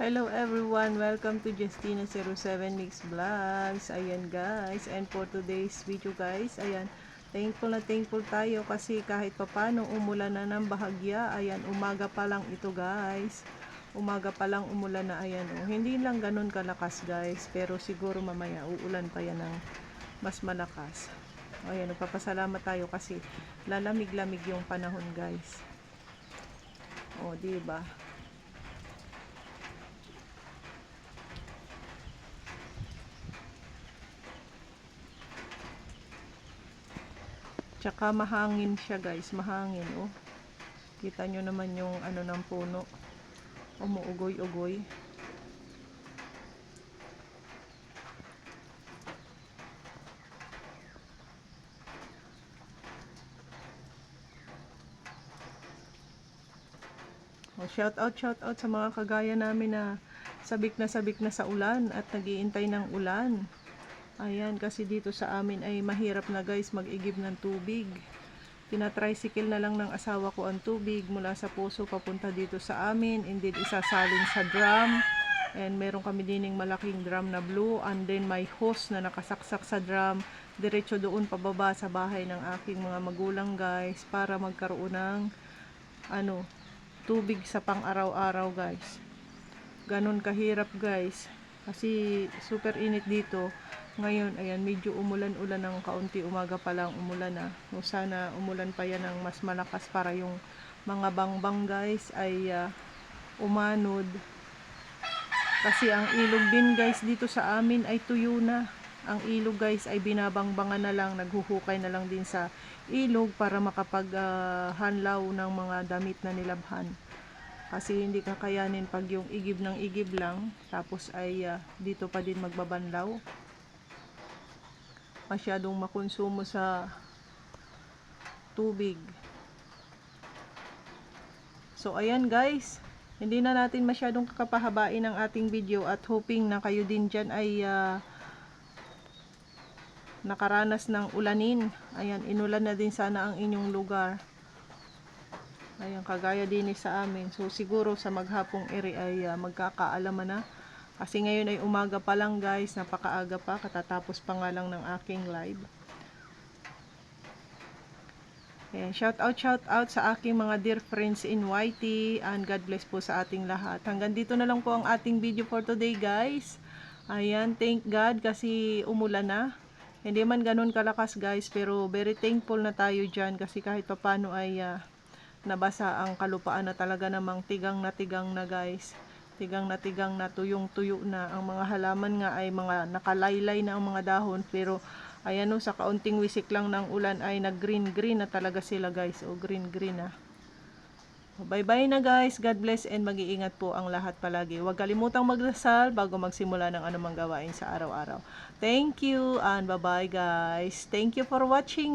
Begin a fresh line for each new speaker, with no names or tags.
Hello everyone, welcome to Justina07 Mix Vlogs. Ayan guys, and for today's video guys, ayan, thankful tayo kasi kahit papano umulan na ng bahagya. Ayan, umaga pa lang ito guys. Umaga pa lang umulan na, ayan oh. Hindi lang ganun kalakas guys, pero siguro mamaya uulan pa yan ng mas malakas. Ayan, nagpapasalamat tayo kasi lalamig-lamig yung panahon guys. Oh, di ba? Tsaka mahangin siya guys, mahangin oh. Kita nyo naman yung ano ng puno. Umuugoy-ugoy. Oh, shout out sa mga kagaya namin na sabik na sa ulan at nagiintay ng ulan. Ayan, kasi dito sa amin ay mahirap na guys mag-igib ng tubig. Tina-tricycle na lang ng asawa ko ang tubig mula sa puso papunta dito sa amin. And then isasalin sa drum. And meron kami dining malaking drum na blue. And then may hose na nakasaksak sa drum. Diretso doon pababa sa bahay ng aking mga magulang guys. Para magkaroon ng tubig sa pang-araw-araw guys. Ganon kahirap guys. Kasi super init dito. Ngayon, ayan, medyo umulan-ulan ng kaunti. Umaga pa lang umulan na. So, sana umulan pa yan ng mas malakas para yung mga bangbang guys ay umanod. Kasi ang ilog din guys dito sa amin ay tuyo na. Ang ilog guys ay binabangbangan na lang. Naghuhukay na lang din sa ilog para makapaghanlaw ng mga damit na nilabhan. Kasi hindi kakayanin pag yung igib ng igib lang. Tapos ay dito pa din magbabanlaw. Masyadong makonsumo sa tubig. So ayan guys, hindi na natin masyadong kakapahabain ang ating video at hoping na kayo din dyan ay nakaranas ng ulanin. Ayan, inulan na din sana ang inyong lugar. Ayan, kagaya din sa amin. So siguro sa maghapong eri ay magkakaalaman na. Kasi ngayon ay umaga pa lang guys, napakaaga pa, katatapos pa nga lang ng aking live. Ayan, shout out sa aking mga dear friends in YT, and God bless po sa ating lahat. Hanggang dito na lang po ang ating video for today guys. Ayan, thank God kasi umulan na. Hindi man ganun kalakas guys, pero very thankful na tayo dyan kasi kahit papano ay nabasa ang kalupaan na talaga namang tigang na guys. Tigang na, tuyong-tuyo na. Ang mga halaman nga ay mga nakalaylay na ang mga dahon. Pero, ayan o, sa kaunting wisik lang ng ulan ay nag-green na talaga sila guys. O, green na. Bye-bye na guys. God bless and mag-iingat po ang lahat palagi. Huwag kalimutang magdasal bago magsimula ng anumang gawain sa araw-araw. Thank you and bye-bye guys. Thank you for watching.